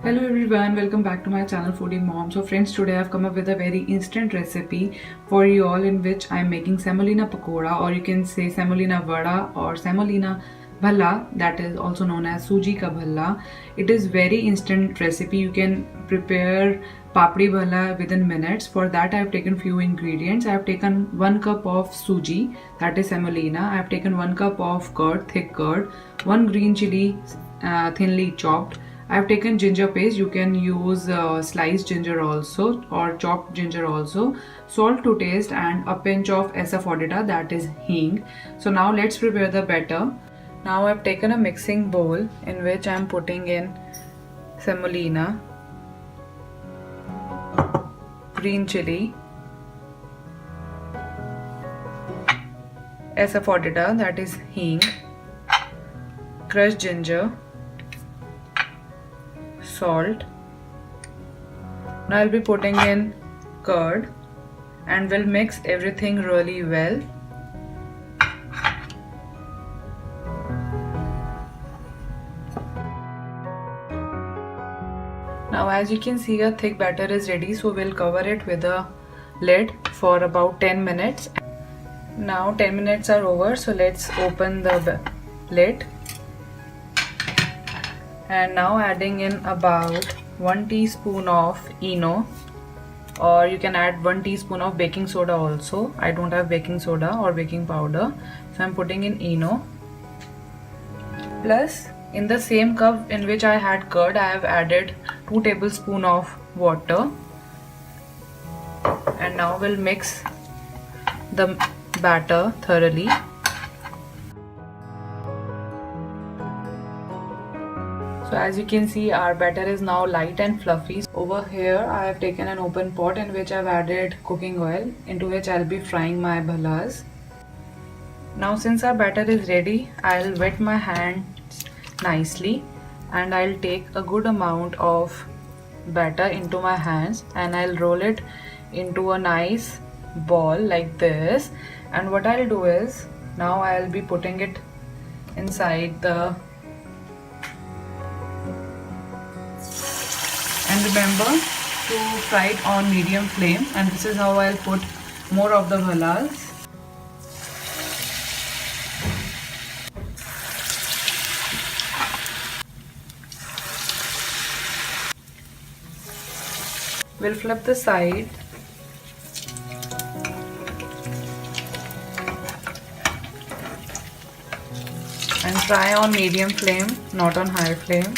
Hello everyone, welcome back to my channel Foodymomm. So friends, today I've come up with a very instant recipe for you all in which I'm making semolina pakoda, or you can say semolina vada or semolina bhalla, that is also known as suji ka bhalla. It is very instant recipe. You can prepare papdi bhalla within minutes. For that I've taken few ingredients. I've taken 1 cup of suji, that is semolina. I've taken 1 cup of curd, thick curd, 1 green chili thinly chopped. I've taken ginger paste. You can use sliced ginger also or chopped ginger also. Salt to taste and a pinch of asafoetida, that is hing. So now let's prepare the batter. Now I've taken a mixing bowl in which I'm putting in semolina, green chili, asafoetida, that is hing, crushed ginger, salt. Now I'll be putting in curd and we'll mix everything really well. Now as you can see, a thick batter is ready, so we'll cover it with a lid for about 10 minutes. Now 10 minutes are over, so let's open the lid. And now adding in about 1 teaspoon of ENO, or you can add 1 teaspoon of baking soda also. I don't have baking soda or baking powder, so I'm putting in ENO. Plus, in the same cup in which I had curd, I have added 2 tablespoons of water. And now we'll mix the batter thoroughly. So as you can see, our batter is now light and fluffy. Over here I have taken an open pot in which I've added cooking oil, into which I'll be frying my bhallas. Now since our batter is ready, I'll wet my hands nicely and I'll take a good amount of batter into my hands and I'll roll it into a nice ball like this. And what I'll do is, now I'll be putting it inside the, and remember to fry it on medium flame, and this is how I'll put more of the bhallas. We'll flip the side and fry on medium flame, not on high flame.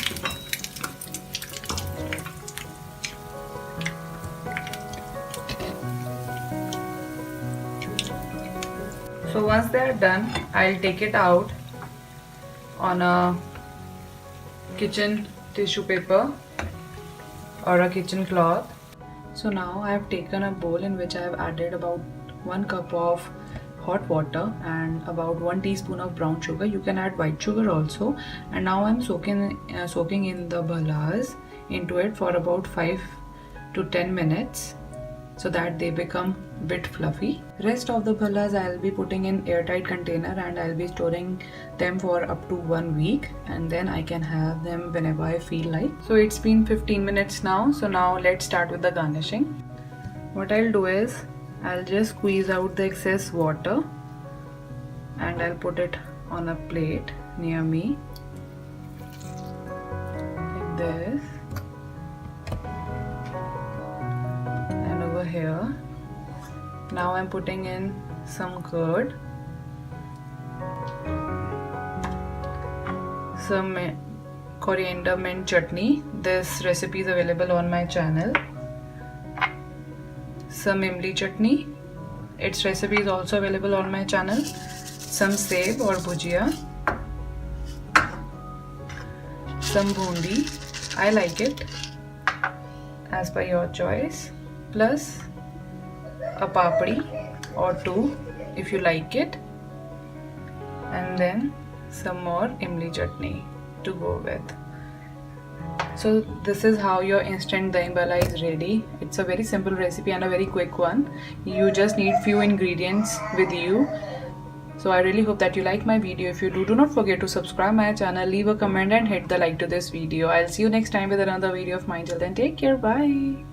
So once they are done, I'll take it out on a kitchen tissue paper or a kitchen cloth. So now I have taken a bowl in which I have added about 1 cup of hot water and about 1 teaspoon of brown sugar. You can add white sugar also. And now I'm soaking in the bhallas into it for about 5 to 10 minutes, so that they become a bit fluffy. Rest of the bhallas I'll be putting in airtight container and I'll be storing them for up to 1 week, and then I can have them whenever I feel like. So it's been 15 minutes now, so now let's start with the garnishing. What I'll do is, I'll just squeeze out the excess water and I'll put it on a plate near me like this. Here now I'm putting in some curd, some coriander mint chutney. This recipe is available on my channel. Some imli chutney, its recipe is also available on my channel. Some seb or bhujia, some bundi, I like it as per your choice, plus a papdi or 2 if you like it, and then some more imli chutney to go with. So this is how your instant dahi bhalla is ready. It's a very simple recipe and a very quick one. You just need few ingredients with you. So I really hope that you like my video. If you do not forget to subscribe my channel, leave a comment and hit the like to this video. I'll see you next time with another video of mine. Till then, take care. Bye.